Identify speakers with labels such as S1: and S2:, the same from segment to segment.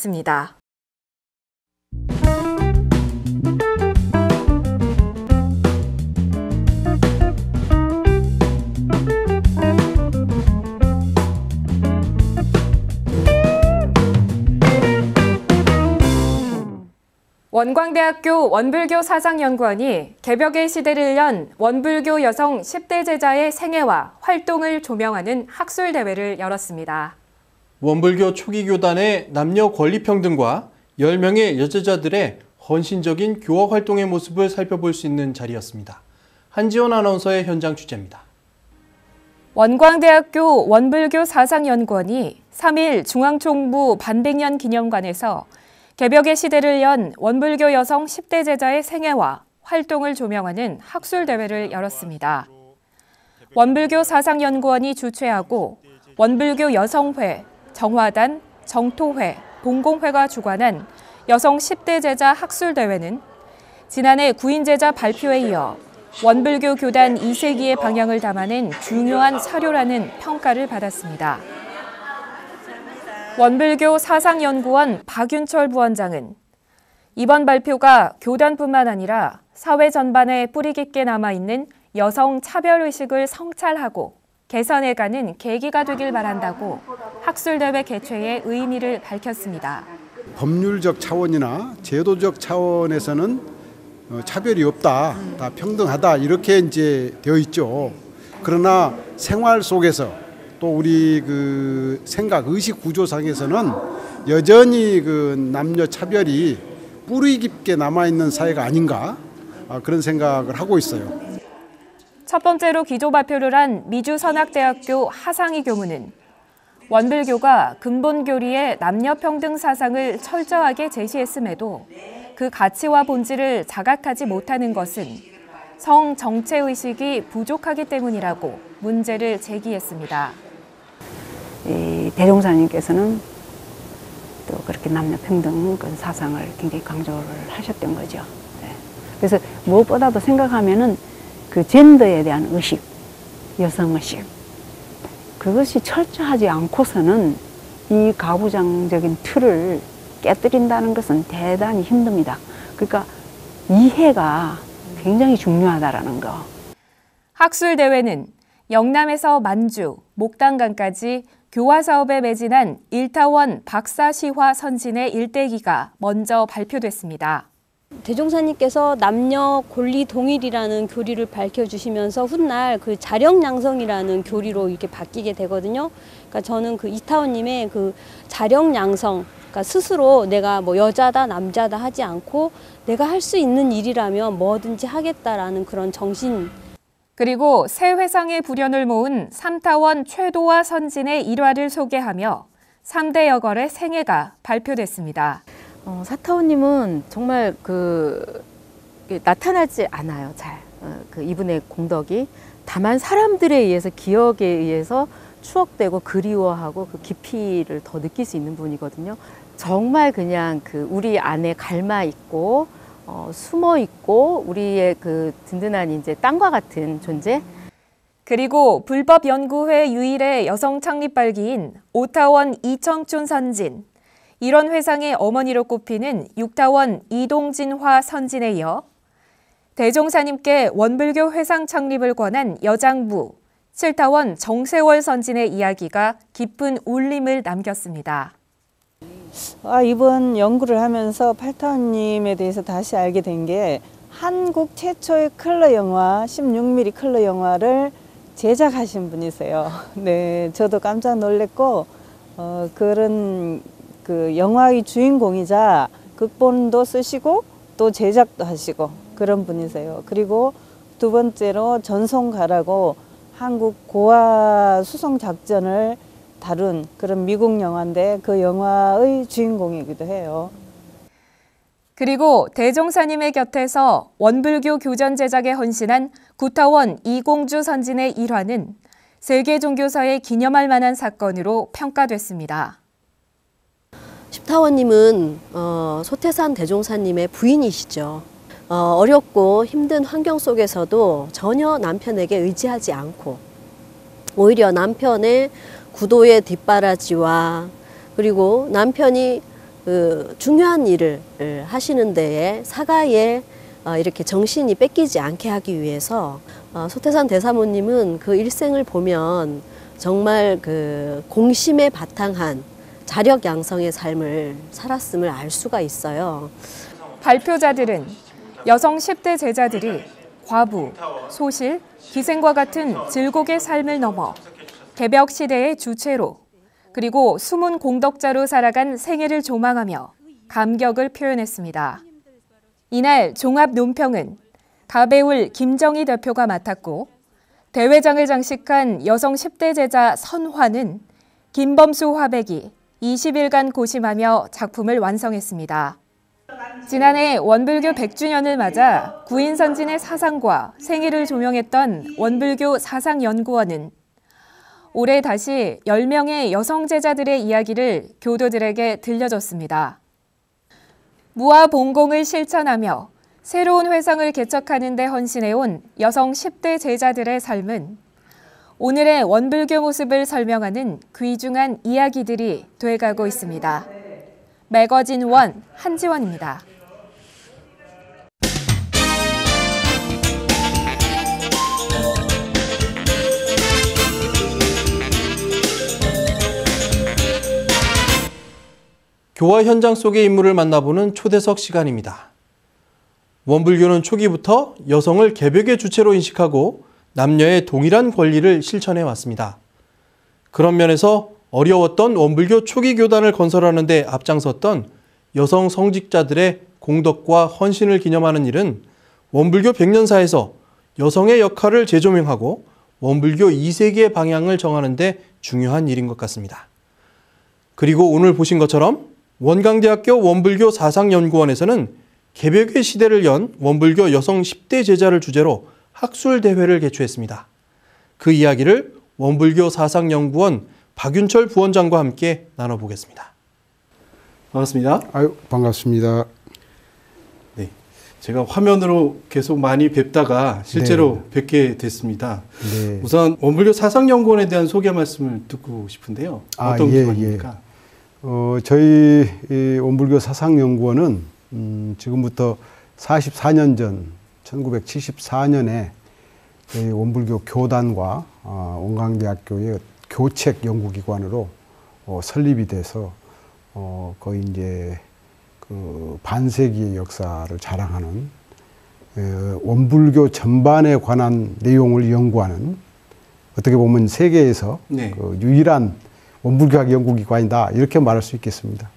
S1: 있습니다. 원광대학교 원불교 사상연구원이 개벽의 시대를 연 원불교 여성 10대 제자의 생애와 활동을 조명하는 학술대회를 열었습니다.
S2: 원불교 초기 교단의 남녀 권리평등과 10명의 여제자들의 헌신적인 교화 활동의 모습을 살펴볼 수 있는 자리였습니다. 한지원 아나운서의 현장 취재입니다.
S1: 원광대학교 원불교 사상연구원이 3일 중앙총무 반백년 기념관에서 개벽의 시대를 연 원불교 여성 10대 제자의 생애와 활동을 조명하는 학술대회를 열었습니다. 원불교 사상연구원이 주최하고 원불교 여성회, 정화단, 정토회, 봉공회가 주관한 여성 10대 제자 학술대회는 지난해 구인제자 발표에 이어 원불교 교단 2세기의 방향을 담아낸 중요한 사료라는 평가를 받았습니다. 원불교 사상연구원 박윤철 부원장은 이번 발표가 교단뿐만 아니라 사회 전반에 뿌리 깊게 남아있는 여성 차별의식을 성찰하고 개선해가는 계기가 되길 바란다고 학술대회 개최의 의미를 밝혔습니다.
S3: 법률적 차원이나 제도적 차원에서는 차별이 없다, 다 평등하다 이렇게 이제 되어 있죠. 그러나 생활 속에서 또 우리 그 생각, 의식 구조상에서는 여전히 그 남녀 차별이 뿌리 깊게 남아있는 사회가 아닌가 그런 생각을 하고 있어요.
S1: 첫 번째로 기조 발표를 한 미주선악대학교 하상희 교무는 원불교가 근본 교리의 남녀 평등 사상을 철저하게 제시했음에도 그 가치와 본질을 자각하지 못하는 것은 성 정체 의식이 부족하기 때문이라고 문제를 제기했습니다.
S4: 이 대종사님께서는 또 그렇게 남녀 평등 그 사상을 굉장히 강조를 하셨던 거죠. 네. 그래서 무엇보다도 생각하면은 그 젠더에 대한 의식, 여성의식, 그것이 철저하지 않고서는 이 가부장적인 틀을 깨뜨린다는 것은 대단히 힘듭니다. 그러니까 이해가 굉장히 중요하다라는 거.
S1: 학술대회는 영남에서 만주, 목단강까지 교화 사업에 매진한 일타원 박사시화 선진의 일대기가 먼저 발표됐습니다.
S5: 대종사님께서 남녀 권리 동일이라는 교리를 밝혀주시면서 훗날 그 자력양성이라는 교리로 이렇게 바뀌게 되거든요. 그러니까 저는 그 이타원님의 그 자력양성, 그러니까 스스로 내가 뭐 여자다 남자다 하지 않고 내가 할 수 있는 일이라면 뭐든지 하겠다라는 그런 정신.
S1: 그리고 새 회상의 불연을 모은 삼타원 최도화 선진의 일화를 소개하며 3대 여걸의 생애가 발표됐습니다.
S6: 사타원님은 정말 나타나지 않아요, 잘. 이분의 공덕이. 다만 사람들에 의해서, 기억에 의해서 추억되고 그리워하고 그 깊이를 더 느낄 수 있는 분이거든요. 정말 그냥 우리 안에 갈마 있고, 숨어 있고, 우리의 그 든든한 이제 땅과 같은 존재.
S1: 그리고 불법연구회 유일의 여성 창립발기인 오타원 이청춘 선진, 이런 회상의 어머니로 꼽히는 6타원 이동진화 선진에 이어 대종사님께 원불교 회상 창립을 권한 여장부 7타원 정세월 선진의 이야기가 깊은 울림을 남겼습니다.
S7: 이번 연구를 하면서 8타원님에 대해서 다시 알게 된 게 한국 최초의 컬러 영화, 16mm 컬러 영화를 제작하신 분이세요. 네, 저도 깜짝 놀랐고 그런 그 영화의 주인공이자 극본도 쓰시고 또 제작도 하시고 그런 분이세요. 그리고 두 번째로 전송가라고 한국 고아 수송 작전을 다룬 그런 미국 영화인데 그 영화의 주인공이기도 해요.
S1: 그리고 대종사님의 곁에서 원불교 교전 제작에 헌신한 구타원 이공주 선진의 일화는 세계 종교사에 기념할 만한 사건으로 평가됐습니다.
S5: 십타원님은 소태산 대종사님의 부인이시죠. 어렵고 힘든 환경 속에서도 전혀 남편에게 의지하지 않고 오히려 남편의 구도의 뒷바라지와 그리고 남편이
S8: 중요한 일을 하시는 데에 사가에 이렇게 정신이 뺏기지 않게 하기 위해서 소태산 대사모님은 그 일생을 보면 정말 그 공심에 바탕한 자력 양성의 삶을 살았음을 알 수가 있어요.
S1: 발표자들은 여성 10대 제자들이 과부, 소실, 기생과 같은 질곡의 삶을 넘어 개벽 시대의 주체로 그리고 숨은 공덕자로 살아간 생애를 조망하며 감격을 표현했습니다. 이날 종합 논평은 가배울 김정희 대표가 맡았고 대회장을 장식한 여성 10대 제자 선화는 김범수 화백이 20일간 고심하며 작품을 완성했습니다. 지난해 원불교 100주년을 맞아 구인선진의 사상과 생애를 조명했던 원불교 사상연구원은 올해 다시 10명의 여성 제자들의 이야기를 교도들에게 들려줬습니다. 무아봉공을 실천하며 새로운 회상을 개척하는 데 헌신해온 여성 10대 제자들의 삶은 오늘의 원불교 모습을 설명하는 귀중한 이야기들이 돼가고 있습니다. 매거진 원 한지원입니다.
S2: 교화 현장 속의 인물을 만나보는 초대석 시간입니다. 원불교는 초기부터 여성을 개벽의 주체로 인식하고 남녀의 동일한 권리를 실천해 왔습니다. 그런 면에서 어려웠던 원불교 초기 교단을 건설하는 데 앞장섰던 여성 성직자들의 공덕과 헌신을 기념하는 일은 원불교 100년사에서 여성의 역할을 재조명하고 원불교 2세기의 방향을 정하는 데 중요한 일인 것 같습니다. 그리고 오늘 보신 것처럼 원광대학교 원불교 사상연구원에서는 개벽의 시대를 연 원불교 여성 10대 제자를 주제로 학술대회를 개최했습니다. 그 이야기를 원불교 사상연구원 박윤철 부원장과 함께 나눠보겠습니다. 반갑습니다.
S3: 아유, 반갑습니다.
S2: 네, 제가 화면으로 계속 많이 뵙다가 실제로 뵙게 됐습니다.
S3: 네.
S2: 우선 원불교 사상연구원에 대한 소개 말씀을 듣고 싶은데요. 어떤 기관입니까?
S3: 저희 이 원불교 사상연구원은 지금부터 44년 전 1974년에 저희 원불교 교단과 원광대학교의 교책 연구기관으로 설립이 돼서 거의 이제 그 반세기의 역사를 자랑하는 원불교 전반에 관한 내용을 연구하는 어떻게 보면 세계에서
S2: 네.
S3: 그 유일한 원불교학 연구기관이다 이렇게 말할 수 있겠습니다.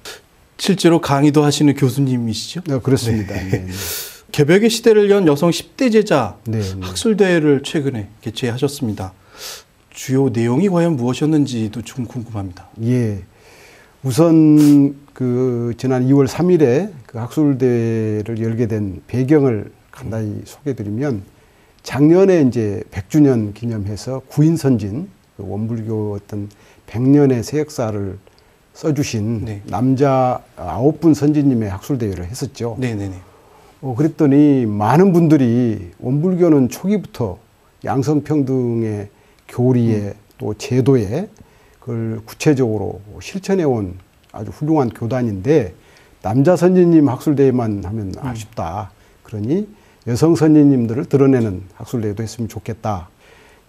S2: 실제로 강의도 하시는 교수님이시죠?
S3: 네, 그렇습니다.
S2: 네.
S3: 네, 네.
S2: 개벽의 시대를 연 여성 10대 제자
S3: 네, 네.
S2: 학술대회를 최근에 개최하셨습니다. 주요 내용이 과연 무엇이었는지도 좀 궁금합니다.
S3: 예. 우선 그 지난 2월 3일에 그 학술대회를 열게 된 배경을 간단히 소개드리면 작년에 이제 100주년 기념해서 구인선진 그 원불교 어떤 100년의 새 역사를 써주신
S2: 네.
S3: 남자 9분 선지님의 학술대회를 했었죠.
S2: 네네네.
S3: 그랬더니 많은 분들이 원불교는 초기부터 양성평등의 교리에 또 제도에 그걸 구체적으로 실천해온 아주 훌륭한 교단인데 남자 선지님 학술대회만 하면 아쉽다. 그러니 여성 선지님들을 드러내는 학술대회도 했으면 좋겠다.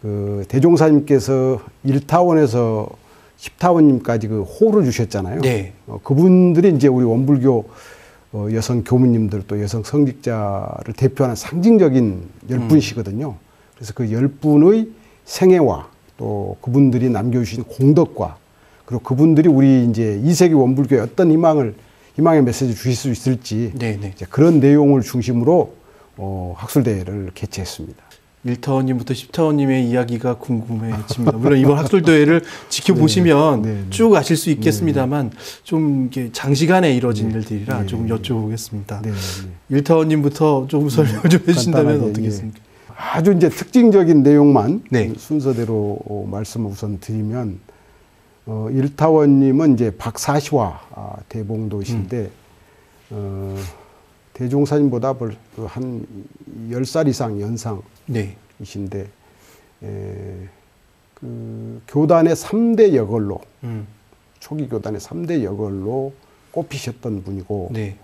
S3: 그 대종사님께서 1타원에서 10타원님까지 그 호를 주셨잖아요.
S2: 네.
S3: 그분들이 이제 우리 원불교 여성 교무님들 또 여성 성직자를 대표하는 상징적인 10분이시거든요. 그래서 그 10분의 생애와 또 그분들이 남겨주신 공덕과 그리고 그분들이 우리 이제 2세기 원불교에 어떤 희망의 메시지를 주실 수 있을지 이제 그런 내용을 중심으로 학술대회를 개최했습니다.
S2: 1타원님부터 10타원님의 이야기가 궁금해집니다. 물론 이번 학술대회를 지켜보시면
S3: 네, 네.
S2: 쭉 아실 수 있겠습니다만 좀 이게 장시간에 이루어진 일들이라
S3: 네,
S2: 좀
S3: 네.
S2: 여쭤보겠습니다.
S3: 네, 네.
S2: 1타원님부터 좀 설명 좀 해주신다면
S3: 간단하게,
S2: 어떻겠습니까?
S3: 아주 이제 특징적인 내용만
S2: 네.
S3: 순서대로 말씀을 우선 드리면 1타원님은 이제 박사시화 대봉도이신데 대종사님보다 한 10살 이상 연상이신데 그 교단의 3대 여걸로 초기 교단의 3대 여걸로 꼽히셨던 분이고
S2: 네.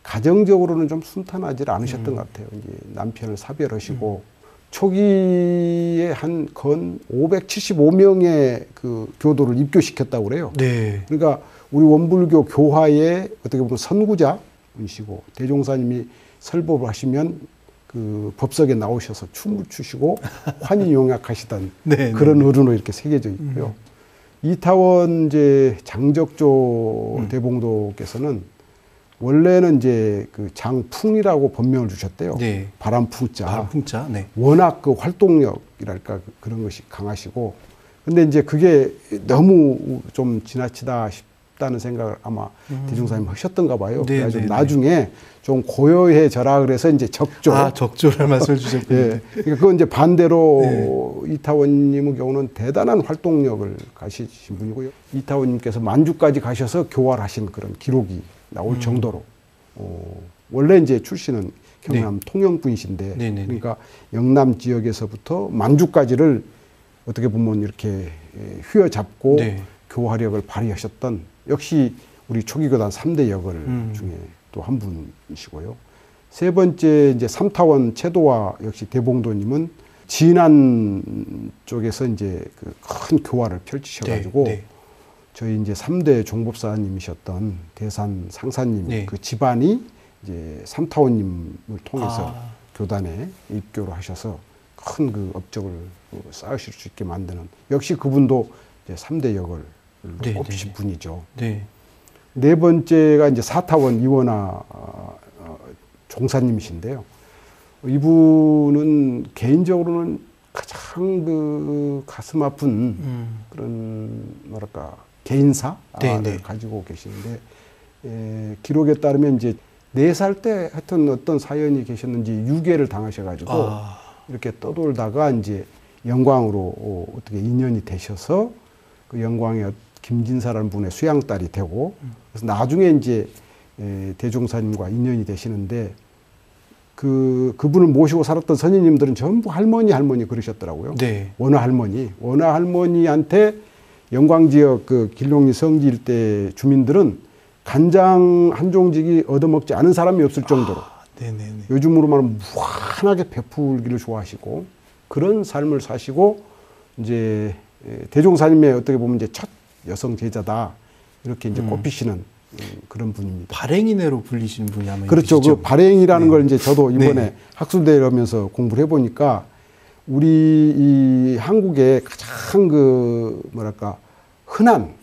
S3: 가정적으로는 좀 순탄하지 않으셨던 것 같아요. 이제 남편을 사별하시고 초기에 한 건 575명의 그 교도를 입교시켰다고 그래요.
S2: 네.
S3: 그러니까 우리 원불교 교화의 어떻게 보면 선구자이시고 대종사님이 설법을 하시면 그 법석에 나오셔서 춤을 추시고 환희용약하시던
S2: 네,
S3: 그런
S2: 네.
S3: 어른으로 이렇게 새겨져 있고요. 이타원 이제 장적조 대봉도께서는 원래는 이제 그 장풍이라고 법명을 주셨대요.
S2: 네.
S3: 바람풍자.
S2: 바람풍자. 네.
S3: 워낙 그 활동력이랄까 그런 것이 강하시고, 근데 이제 그게 너무 좀 지나치다 싶다는 생각을 아마 대종사님 하셨던가 봐요.
S2: 네,
S3: 그래서
S2: 네,
S3: 나중에 좀 고요해져라 그래서 이제 적조.
S2: 아, 적조를 말씀해 주셨군요.
S3: 예. 그러니까 그건 이제 반대로 이타원님의 경우는 대단한 활동력을 가지신 분이고요. 이타원님께서 만주까지 가셔서 교화를 하신 그런 기록이 나올 정도로 원래 이제 출신은 경남 통영분이신데
S2: 네네네.
S3: 그러니까 영남 지역에서부터 만주까지를 어떻게 보면 이렇게 휘어잡고
S2: 네.
S3: 교화력을 발휘하셨던 역시 우리 초기교단 3대 역을 중에 또 한 분이시고요. 세 번째 이제 삼타원 채도와 역시 대봉도님은 진안 쪽에서 이제 그 큰 교화를 펼치셔가지고
S2: 네, 네.
S3: 저희 이제 3대 종법사님이셨던 대산 상사님
S2: 네.
S3: 그 집안이 이제 삼타원님을 통해서
S2: 아.
S3: 교단에 입교를 하셔서 큰 그 업적을 쌓으실 수 있게 만드는 역시 그분도 이제 3대 역을
S2: 네,
S3: 꼽히신
S2: 네.
S3: 분이죠.
S2: 네.
S3: 네 번째가 이제 사타원 이원하 종사님이신데요. 이분은 개인적으로는 가장 그 가슴 아픈 그런 뭐랄까 개인사를
S2: 네, 네.
S3: 가지고 계시는데 기록에 따르면 이제 4살 때 하여튼 어떤 사연이 계셨는지 유괴를 당하셔가지고 이렇게 떠돌다가 이제 영광으로 어떻게 인연이 되셔서 그 영광의 김진사라는 분의 수양딸이 되고 그래서 나중에 이제 대종사님과 인연이 되시는데 그분을 모시고 살았던 선임님들은 전부 할머니 그러셨더라고요.
S2: 네.
S3: 원화 할머니한테 영광 지역 그 길롱리 성지 일대 주민들은 간장 한 종직이 얻어먹지 않은 사람이 없을 정도로
S2: 네네네.
S3: 요즘으로 말하면 무한하게 베풀기를 좋아하시고 그런 삶을 사시고 이제 대종사님의 어떻게 보면 이제 첫 여성 제자다 이렇게 이제 꼽히시는 그런 분입니다.
S2: 발행인으로 불리시는 분이 아마
S3: 그렇죠.
S2: 있으시죠?
S3: 그 발행이라는
S2: 네.
S3: 걸 이제 저도 이번에
S2: 네.
S3: 학술대회를 하면서 공부를 해보니까 우리 이 한국의 가장 그 뭐랄까 흔한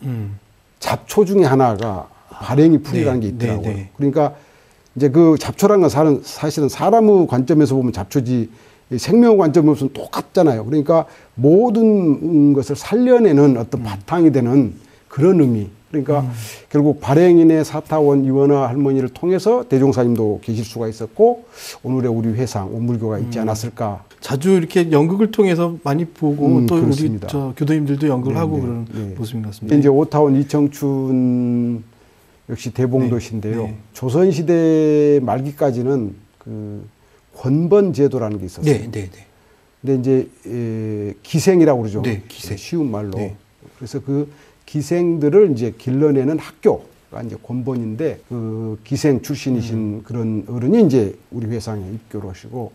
S3: 잡초 중에 하나가 발행이 풀이라는 게 있더라고요.
S2: 네, 네.
S3: 그러니까 이제 그 잡초라는 건 사실은 사람의 관점에서 보면 잡초지 생명의 관점에서는 똑같잖아요. 그러니까 모든 것을 살려내는 어떤 바탕이 되는 그런 의미. 그러니까 결국 발행인의 사타원 이원하 할머니를 통해서 대종사님도 계실 수가 있었고 오늘의 우리 회상 원불교가 있지 않았을까.
S2: 자주 이렇게 연극을 통해서 많이 보고 또
S3: 그렇습니다.
S2: 우리 저 교도님들도 연극을
S3: 네,
S2: 하고
S3: 네,
S2: 그런
S3: 네.
S2: 모습인 것 같습니다.
S3: 이제 오타원 이청춘 역시 대봉도신데요.
S2: 네.
S3: 조선시대 말기까지는 그 권번 제도라는 게 있었어요.
S2: 네, 네, 네.
S3: 근데 이제 기생이라고 그러죠.
S2: 네, 기생.
S3: 쉬운 말로.
S2: 네.
S3: 그래서 그 기생들을 이제 길러내는 학교가 이제 권본인데 그 기생 출신이신 그런 어른이 이제 우리 회상에 입교를 하시고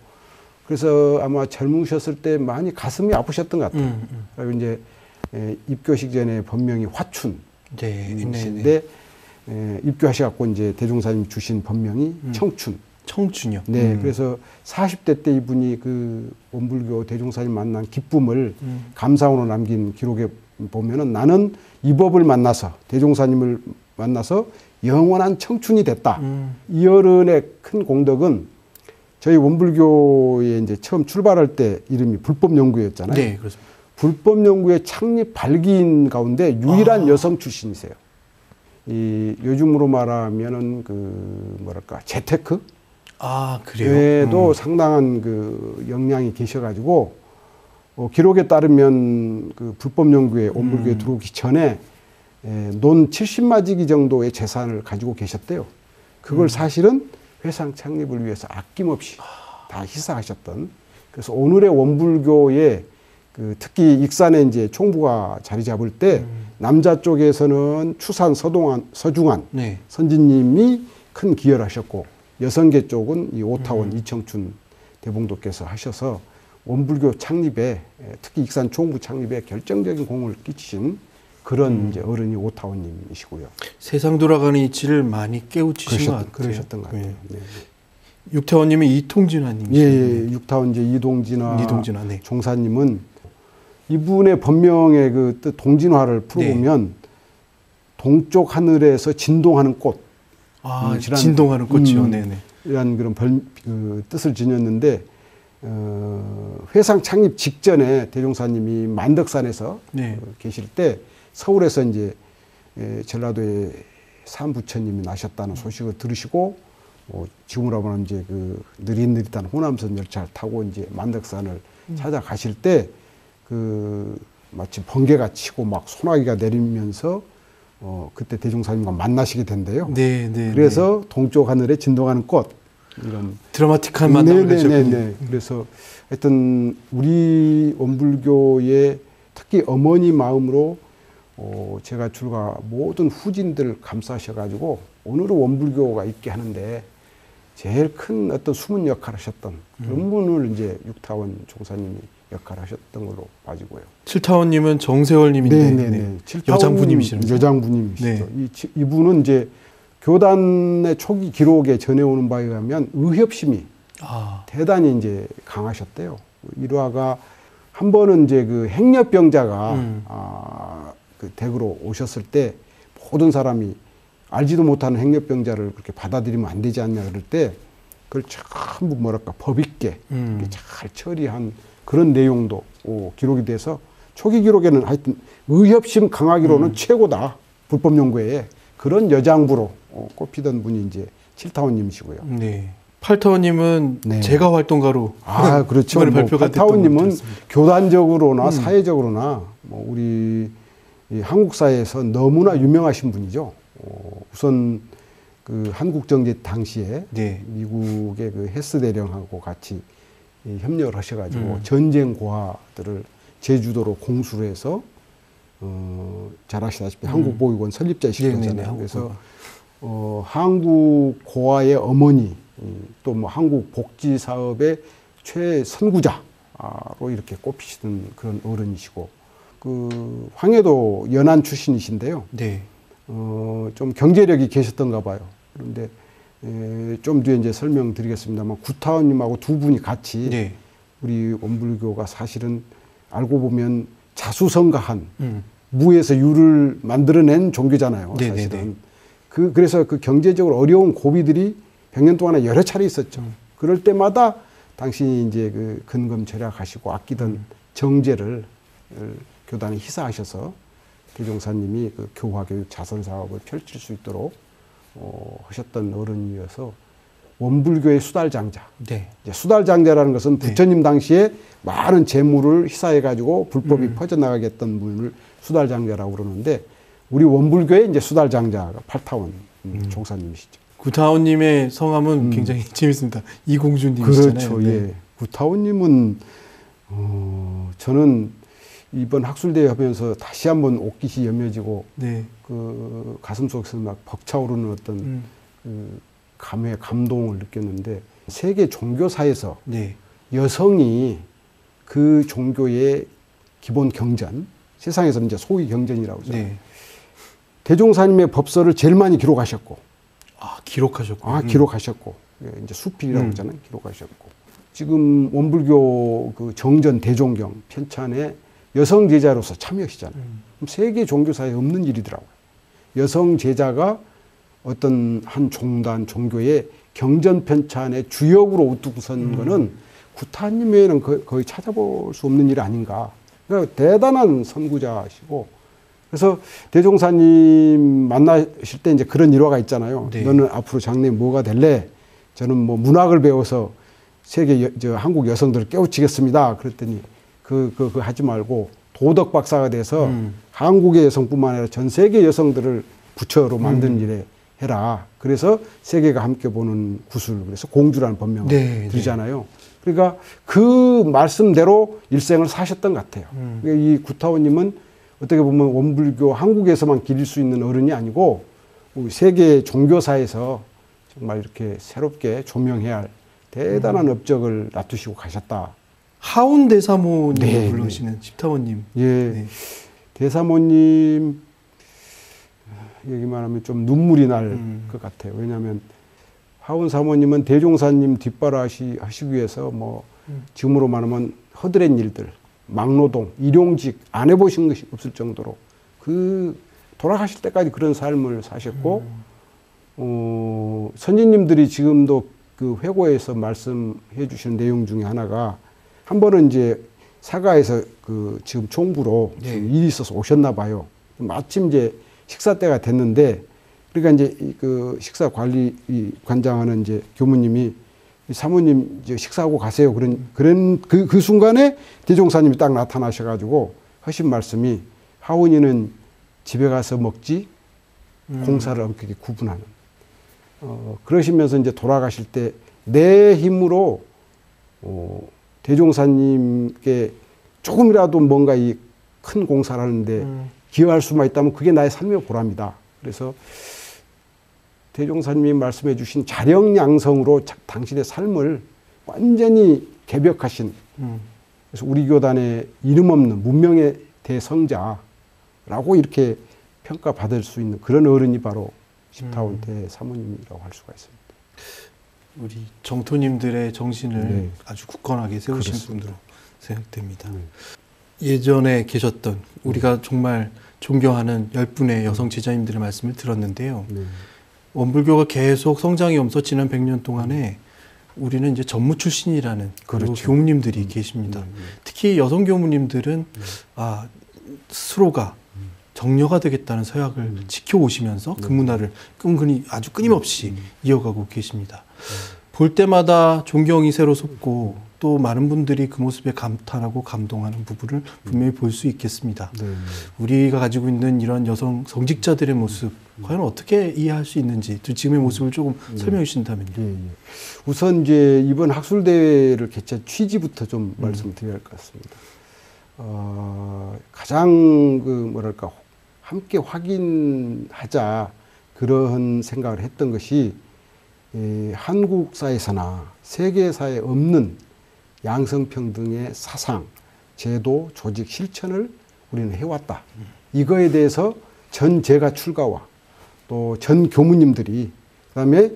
S3: 그래서 아마 젊으셨을 때 많이 가슴이 아프셨던 것 같아요. 그리고 이제 입교식 전에 본명이 화춘이신데 입교하셔갖고 이제 대종사님 주신 본명이 청춘.
S2: 청춘이요.
S3: 네, 그래서 40대 때 이분이 그 원불교 대종사님 만난 기쁨을 감상으로 남긴 기록에 보면은 나는 이 법을 만나서 대종사님을 만나서 영원한 청춘이 됐다. 이 어른의 큰 공덕은 저희 원불교에 이제 처음 출발할 때 이름이 불법연구였잖아요.
S2: 네, 그렇습니다.
S3: 불법연구의 창립 발기인 가운데 유일한 여성 출신이세요. 이 요즘으로 말하면은 그 뭐랄까 재테크
S2: 아, 그래요?
S3: 에도 상당한 그 역량이 계셔가지고 기록에 따르면 그 불법 연구에 원불교에 들어오기 전에 논 70마지기 정도의 재산을 가지고 계셨대요. 그걸 사실은 회상 창립을 위해서 아낌없이 다 희사하셨던. 그래서 오늘의 원불교에 그 특히 익산에 이제 총부가 자리 잡을 때 남자 쪽에서는 추산 서중환
S2: 네.
S3: 선진님이 큰 기여를 하셨고 여성계 쪽은 이 오타원 이청춘 대봉도께서 하셔서 원불교 창립에 특히 익산 총부 창립에 결정적인 공을 끼치신 그런 이제 어른이 오타원님이시고요.
S2: 세상 돌아가는 이치를 많이 깨우치신 것 같아요.
S3: 그러셨던 것 같아요.
S2: 네.
S3: 네.
S2: 육태원님이 이통진화님이시죠.
S3: 예, 육타원 이제 이동진화
S2: 네.
S3: 종사님은 이분의 본명의 그 뜻 동진화를 풀어보면 동쪽 하늘에서 진동하는 꽃.
S2: 아, 진동하는 꽃이요. 네네.
S3: 이런 그런 그 뜻을 지녔는데 회상 창립 직전에 대종사님이 만덕산에서
S2: 네.
S3: 계실 때 서울에서 이제 전라도에 산부처님이 나셨다는 소식을 들으시고 지금으로 보면 이제 그 느릿느릿한 호남선 열차를 타고 이제 만덕산을 찾아가실 때 그 마치 번개가 치고 막 소나기가 내리면서 그때 대종사님과 만나시게 된대요.
S2: 네, 네.
S3: 그래서 동쪽 하늘에 진동하는 꽃 이런
S2: 드라마틱한 만남을 하셨군요.
S3: 네. 그래서 하여튼 우리 원불교의 특히 어머니 마음으로 제가 줄과 모든 후진들 감싸셔가지고 오늘은 원불교가 있게 하는데 제일 큰 어떤 숨은 역할을 하셨던 그런 분을 이제 육타원 종사님이 역할을 하셨던 걸로 봐지고요.
S2: 칠타원님은 정세월님인데
S3: 네.
S2: 여장부님이시죠.
S3: 여장부님이시죠.
S2: 네.
S3: 이분은 이제 교단의 초기 기록에 전해오는 바에 의하면 의협심이 대단히 이제 강하셨대요. 일화가 한 번은 이제 그 행렬병자가 그 댁으로 오셨을 때 모든 사람이 알지도 못하는 행렬병자를 그렇게 받아들이면 안 되지 않냐 그럴 때 그걸 전부 뭐랄까 법 있게 이렇게 잘 처리한 그런 내용도 기록이 돼서 초기 기록에는 하여튼 의협심 강하기로는 최고다 불법 연구에 그런 여장부로 꼽히던 분이 이제 칠타원님이시고요.
S2: 네. 팔타원님은
S3: 네.
S2: 제가 활동가로
S3: 그렇죠.
S2: 이번에 발표가 됐던 것
S3: 팔타원님은
S2: 같습니다.
S3: 교단적으로나 사회적으로나 뭐 우리 이 한국 사회에서 너무나 유명하신 분이죠. 우선 그 한국 정제 당시에 미국의 그 헤스 대령하고 같이 협력을 하셔가지고 전쟁 고아들을 제주도로 공수를 해서 잘 아시다시피 한국보육원 설립자이시잖아요. 그래서 한국 고아의 어머니 또 뭐 한국 복지 사업의 최선구자로 이렇게 꼽히시던 그런 어른이시고 그 황해도 연안 출신이신데요. 좀 경제력이 계셨던가 봐요. 그런데 좀 뒤에 이제 설명드리겠습니다만 구타원님하고 두 분이 같이 우리 원불교가 사실은 알고 보면 자수성가한 무에서 유를 만들어낸 종교잖아요. 사실은. 그래서 그 경제적으로 어려운 고비들이 100년 동안에 여러 차례 있었죠. 그럴 때마다 당신이 이제 그 근검 절약하시고 아끼던 정제를 교단에 희사하셔서 대종사님이 그 교화교육 자선 사업을 펼칠 수 있도록 하셨던 어른이어서 원불교의 수달장자. 이제 수달장자라는 것은 부처님 당시에 많은 재물을 희사해가지고 불법이 퍼져나가게 했던 분을 수달장자라고 그러는데 우리 원불교의 이제 수달장자가 팔타원 종사님이시죠.
S2: 구타원님의 성함은 굉장히 재밌습니다. 이공주님이시잖아요.
S3: 그렇죠. 예. 구타원님은 저는 이번 학술대회 하면서 다시 한번 옥깃이 여며지고 그 가슴 속에서 막 벅차오르는 어떤 그 감동을 느꼈는데 세계 종교사에서 여성이 그 종교의 기본 경전, 세상에서는 이제 소위 경전이라고 하죠. 대종사님의 법서를 제일 많이 기록하셨고,
S2: 기록하셨고,
S3: 기록하셨고, 이제 수필이라고 하잖아요. 기록하셨고, 지금 원불교 그 정전 대종경 편찬에 여성 제자로서 참여하시잖아요. 세계 종교사에 없는 일이더라고요. 여성 제자가 어떤 한 종단, 종교의 경전 편찬의 주역으로 우뚝 선 거는 구타님 외에는 거의 찾아볼 수 없는 일 아닌가. 그러니까 대단한 선구자시고, 그래서 대종사님 만나실 때 이제 그런 일화가 있잖아요. 너는 앞으로 장래에 뭐가 될래? 저는 뭐 문학을 배워서 세계 한국 여성들을 깨우치겠습니다. 그랬더니 그 하지 말고 도덕 박사가 돼서 한국의 여성뿐만 아니라 전 세계 여성들을 부처로 만드는 일에 해라. 그래서 세계가 함께 보는 구슬, 그래서 공주라는 법명을 드리잖아요. 그러니까 그 말씀대로 일생을 사셨던 것 같아요. 그러니까 이 구타원님은 어떻게 보면 원불교 한국에서만 기릴 수 있는 어른이 아니고 우리 세계 종교사에서 정말 이렇게 새롭게 조명해야 할 대단한 업적을 놔두시고 가셨다.
S2: 하운 대사모님
S3: 네,
S2: 불러오시는 집타원님.
S3: 예,
S2: 네.
S3: 대사모님 얘기만 하면 좀 눈물이 날 것 같아요. 왜냐하면 하운 사모님은 대종사님 뒷바라 하시기 위해서 뭐 지금으로 말하면 허드렛 일들, 막노동, 일용직 안 해보신 것이 없을 정도로 그 돌아가실 때까지 그런 삶을 사셨고 선진님들이 지금도 그 회고에서 말씀해 주시는 내용 중에 하나가 한 번은 이제 사가에서 그 지금 총부로
S2: 네.
S3: 지금 일이 있어서 오셨나 봐요. 마침 이제 식사 때가 됐는데 그러니까 이제 그 식사 관리 관장하는 이제 교무님이 사모님 이제 식사하고 가세요. 그런 그 순간에 대종사님이 딱 나타나셔가지고 하신 말씀이 하운이는 집에 가서 먹지 공사를 엄격히 구분하는. 그러시면서 이제 돌아가실 때 내 힘으로 대종사님께 조금이라도 뭔가 이 큰 공사를 하는데 기여할 수만 있다면 그게 나의 삶의 보람이다. 그래서 대종사님이 말씀해 주신 자령양성으로 당신의 삶을 완전히 개벽하신 그래서 우리 교단의 이름 없는 문명의 대성자라고 이렇게 평가받을 수 있는 그런 어른이 바로 집타원 대사모님이라고 할 수가 있습니다.
S2: 우리 정토님들의 정신을
S3: 네.
S2: 아주 굳건하게 세우신
S3: 그렇습니다.
S2: 분으로 생각됩니다. 예전에 계셨던 우리가 정말 존경하는 10분의 여성 제자님들의 말씀을 들었는데요.
S3: 네.
S2: 원불교가 계속 성장이 없어 지난 100년 동안에 우리는 이제 전무 출신이라는
S3: 그렇죠.
S2: 교무님들이 계십니다. 특히 여성 교무님들은 스스로가 정려가 되겠다는 서약을 지켜오시면서 그 문화를 끈끈이 아주 끊임없이 이어가고 계십니다. 볼 때마다 존경이 새로 솟고 또 많은 분들이 그 모습에 감탄하고 감동하는 부분을 분명히 볼 수 있겠습니다. 우리가 가지고 있는 이런 여성 성직자들의 모습 과연 어떻게 이해할 수 있는지 지금의 모습을 조금 설명해 주신다면요.
S3: 예. 우선 이제 이번 학술대회를 개최 취지부터 좀 말씀드려야 할 것 같습니다. 가장 뭐랄까 함께 확인하자 그런 생각을 했던 것이 한국사에서나 세계사에 없는 양성평등의 사상, 제도, 조직, 실천을 우리는 해왔다. 이거에 대해서 전 제가 출가와 또 전 교무님들이 그다음에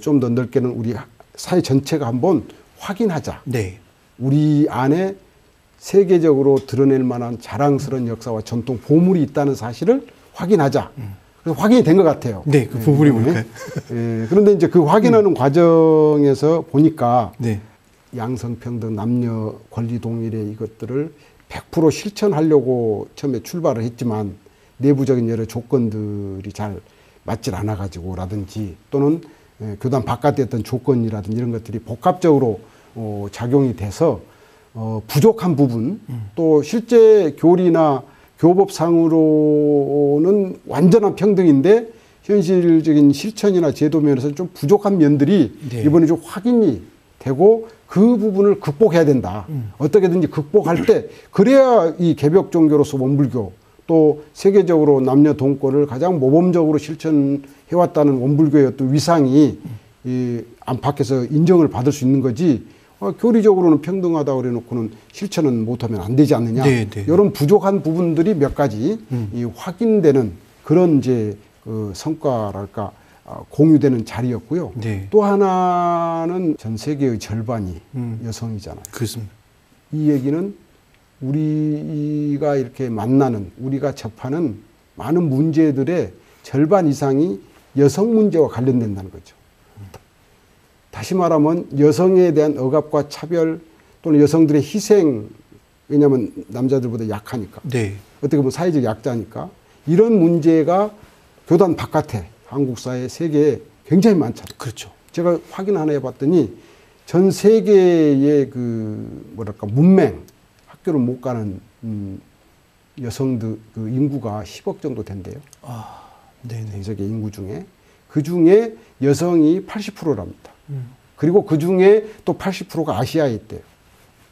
S3: 좀 더 넓게는 우리 사회 전체가 한번 확인하자.
S2: 네.
S3: 우리 안에 세계적으로 드러낼 만한 자랑스러운 역사와 전통 보물이 있다는 사실을 확인하자. 그래서 확인이 된 것 같아요.
S2: 네, 그 보물이 뭘까요?
S3: 그런데 이제 그 확인하는 과정에서 보니까
S2: 네.
S3: 양성평등, 남녀 권리 동일의 이것들을 100% 실천하려고 처음에 출발을 했지만 내부적인 여러 조건들이 잘 맞질 않아가지고라든지 또는 교단 바깥에 어떤 조건이라든지 이런 것들이 복합적으로 작용이 돼서 부족한 부분 또 실제 교리나 교법상으로는 완전한 평등인데 현실적인 실천이나 제도 면에서는 좀 부족한 면들이
S2: 네.
S3: 이번에 좀 확인이 되고 그 부분을 극복해야 된다. 어떻게든지 극복할 때 그래야 이 개벽 종교로서 원불교 또 세계적으로 남녀 동권을 가장 모범적으로 실천해왔다는 원불교의 어떤 위상이 이 안팎에서 인정을 받을 수 있는 거지. 교리적으로는 평등하다고 그래놓고는 실천은 못하면 안 되지 않느냐.
S2: 네, 네.
S3: 이런 부족한 부분들이 몇 가지 이 확인되는 그런 이제 성과랄까 공유되는 자리였고요.
S2: 네.
S3: 또 하나는 전 세계의 절반이 여성이잖아요.
S2: 그렇습니다.
S3: 이 얘기는 우리가 이렇게 만나는 우리가 접하는 많은 문제들의 절반 이상이 여성 문제와 관련된다는 거죠. 다시 말하면 여성에 대한 억압과 차별 또는 여성들의 희생, 왜냐하면 남자들보다 약하니까
S2: 네.
S3: 어떻게 보면 사회적 약자니까 이런 문제가 교단 바깥에 한국 사회 세계에 굉장히 많잖아요.
S2: 그렇죠.
S3: 제가 확인 하나 해봤더니 전 세계의 그 뭐랄까 문맹 학교를 못 가는 여성들 그 인구가 10억 정도 된대요.
S2: 네네.
S3: 전 세계 인구 중에 그 중에 여성이 80%랍니다. 그리고 그 중에 또 80%가 아시아에 있대요.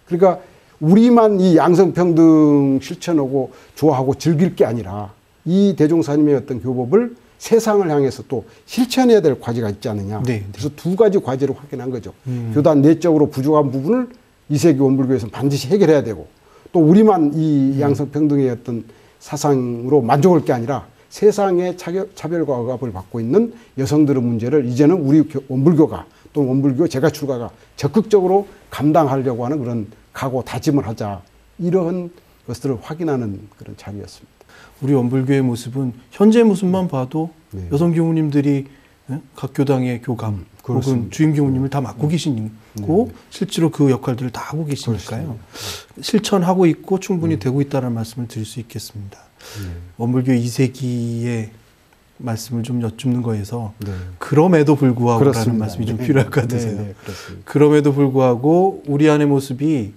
S3: 그러니까 우리만 이 양성평등 실천하고 좋아하고 즐길 게 아니라 이 대종사님의 어떤 교법을 세상을 향해서 또 실천해야 될 과제가 있지 않느냐.
S2: 네.
S3: 그래서 두 가지 과제를 확인한 거죠. 교단 내적으로 부족한 부분을 이세기 원불교에서는 반드시 해결해야 되고 또 우리만 이 양성평등의 어떤 사상으로 만족할 게 아니라 세상의 차별과 억압을 받고 있는 여성들의 문제를 이제는 우리 원불교가 또 원불교 제가출가가 적극적으로 감당하려고 하는 그런 각오 다짐을 하자. 이러한 것들을 확인하는 그런 자리였습니다.
S2: 우리 원불교의 모습은 현재 모습만 봐도
S3: 네.
S2: 여성 교우님들이 각 교당의 교감 혹은
S3: 그렇습니다.
S2: 주임 교우님을 다 맡고 계시고 실제로 그 역할들을 다 하고 계시니까요. 실천하고 있고 충분히 되고 있다는 말씀을 드릴 수 있겠습니다. 원불교 2세기의 말씀을 좀 여쭙는 거에서
S3: 네.
S2: 그럼에도 불구하고라는
S3: 그렇습니다.
S2: 말씀이 좀
S3: 네.
S2: 필요할 것 같으세요.
S3: 네, 그렇습니다.
S2: 그럼에도 불구하고 우리 안의 모습이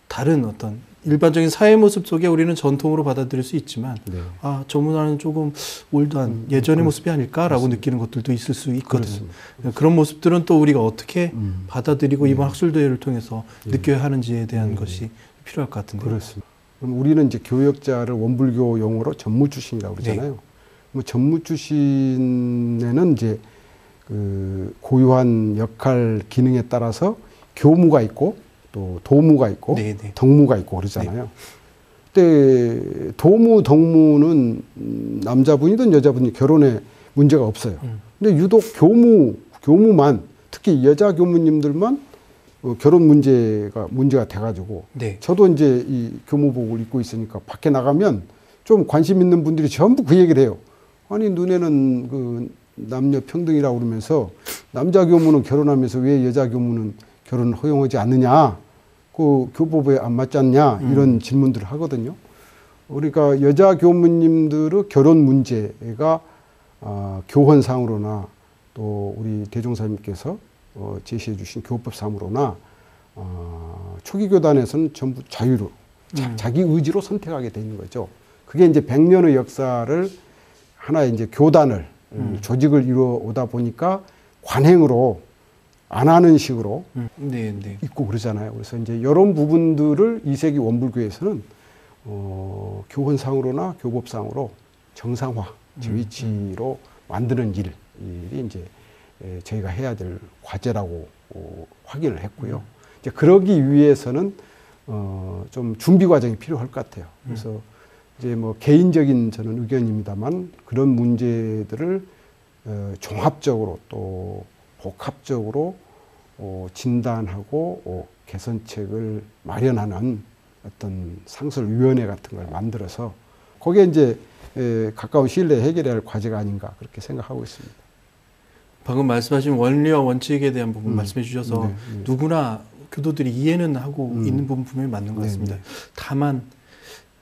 S2: 다른 어떤 일반적인 사회 모습 속에 우리는 전통으로 받아들일 수 있지만
S3: 네.
S2: 아, 저 문화는 조금 올드한 예전의 모습이 아닐까라고 느끼는 것들도 있을 수 있거든요. 그런 모습들은 또 우리가 어떻게 받아들이고 이번 학술대회를 통해서 느껴야 하는지에 대한 것이 필요할 것 같은데요.
S3: 그렇습니다. 그럼 우리는 이제 교역자를 원불교 용어로 전무 출신이라고 그러잖아요. 뭐 전무 출신에는 이제 그 고유한 역할 기능에 따라서 교무가 있고 또 도무가 있고
S2: 네네.
S3: 덕무가 있고 그러잖아요. 근데 도무, 덕무는 남자분이든 여자분이 결혼에 문제가 없어요. 근데 유독 교무만 특히 여자 교무님들만 결혼 문제가 돼가지고
S2: 네.
S3: 저도 이제 이 교무복을 입고 있으니까 밖에 나가면 좀 관심 있는 분들이 전부 그 얘기를 해요. 아니 눈에는 그 남녀 평등이라고 그러면서 남자 교무는 결혼하면서 왜 여자 교무는 결혼을 허용하지 않느냐, 그 교법에 안 맞지 않냐 이런 질문들을 하거든요. 그러니까 여자 교무님들의 결혼 문제가 교헌상으로나 또 우리 대종사님께서 제시해 주신 교법상으로나 초기 교단에서는 전부 자유로 자기 의지로 선택하게 돼 있는 거죠. 그게 이제 100년의 역사를 하나의 이제 교단을 조직을 이루어오다 보니까 관행으로 안 하는 식으로 있고 그러잖아요. 그래서 이제 이런 부분들을 2세기 원불교에서는 교헌상으로나 교법상으로 정상화, 제위치로 만드는 일이 이제 저희가 해야 될 과제라고 확인을 했고요. 이제 그러기 위해서는 좀 준비 과정이 필요할 것 같아요. 그래서 이제 뭐 개인적인 저는 의견입니다만 그런 문제들을 종합적으로 또 복합적으로 진단하고 개선책을 마련하는 어떤 상설위원회 같은 걸 만들어서 거기에 이제 가까운 시일 내에 해결해야 할 과제가 아닌가 그렇게 생각하고 있습니다.
S2: 방금 말씀하신 원리와 원칙에 대한 부분 말씀해 주셔서 누구나 교도들이 이해는 하고 있는 부분 분명히 맞는 것 같습니다. 다만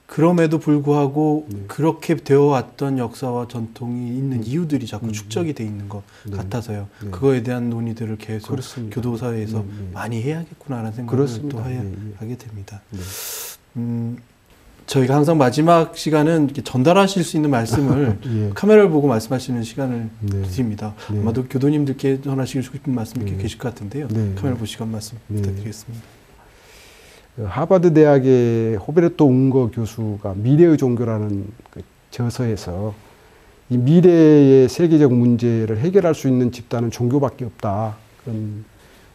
S2: 그럼에도 불구하고 그렇게 되어 왔던 역사와 전통이 있는 이유들이 자꾸 축적이 돼 있는 것 같아서요. 그거에 대한 논의들을 계속
S3: 그렇습니다.
S2: 교도사회에서 많이 해야겠구나라는 생각을 또 하게 됩니다. 저희가 항상 마지막 시간은 이렇게 전달하실 수 있는 말씀을 카메라를 보고 말씀하시는 시간을 드립니다. 아마도 교도님들께 전하시고 싶은 말씀이 계실 것 같은데요. 카메라 보시고 말씀 부탁드리겠습니다.
S3: 하버드 대학의 호베르토 웅거 교수가 미래의 종교라는 그 저서에서 이 미래의 세계적 문제를 해결할 수 있는 집단은 종교밖에 없다.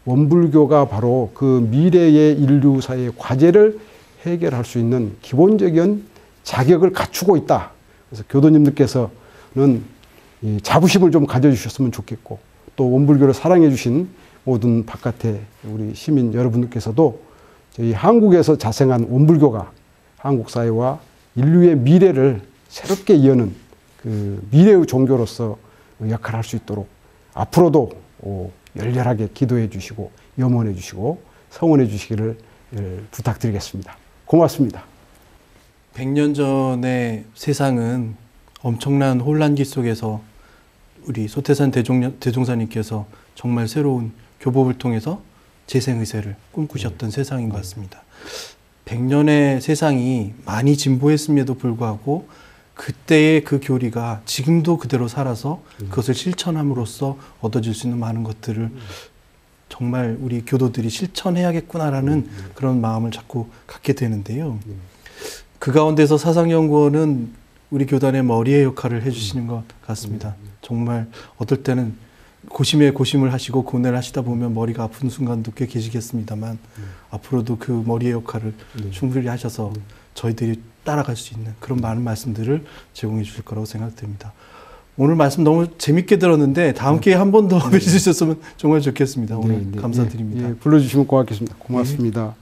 S3: 원불교가 바로 그 미래의 인류사의 과제를 해결할 수 있는 기본적인 자격을 갖추고 있다. 그래서 교도님들께서는 이 자부심을 좀 가져주셨으면 좋겠고 또 원불교를 사랑해 주신 모든 바깥의 우리 시민 여러분들께서도 저희 한국에서 자생한 원불교가 한국 사회와 인류의 미래를 새롭게 여는 그 미래의 종교로서 역할을 할 수 있도록 앞으로도 열렬하게 기도해 주시고 염원해 주시고 성원해 주시기를 부탁드리겠습니다. 고맙습니다.
S2: 100년 전의 세상은 엄청난 혼란기 속에서 우리 소태산 대종사님께서 정말 새로운 교법을 통해서 재생의세를 꿈꾸셨던 세상인 것 같습니다. 100년의 세상이 많이 진보했음에도 불구하고 그때의 그 교리가 지금도 그대로 살아서 그것을 실천함으로써 얻어질 수 있는 많은 것들을 정말 우리 교도들이 실천해야겠구나라는 그런 마음을 자꾸 갖게 되는데요. 그 가운데서 사상연구원은 우리 교단의 머리의 역할을 해주시는 것 같습니다. 정말 어떨 때는 고심에 고심을 하시고 고뇌를 하시다 보면 머리가 아픈 순간도 꽤 계시겠습니다만 앞으로도 그 머리의 역할을 충분히 하셔서 저희들이 따라갈 수 있는 그런 많은 말씀들을 제공해 주실 거라고 생각됩니다. 오늘 말씀 너무 재밌게 들었는데 다음 기회에 한 번 더 뵈주셨으면 정말 좋겠습니다. 오늘 감사드립니다.
S3: 불러주시면 고맙겠습니다. 고맙습니다.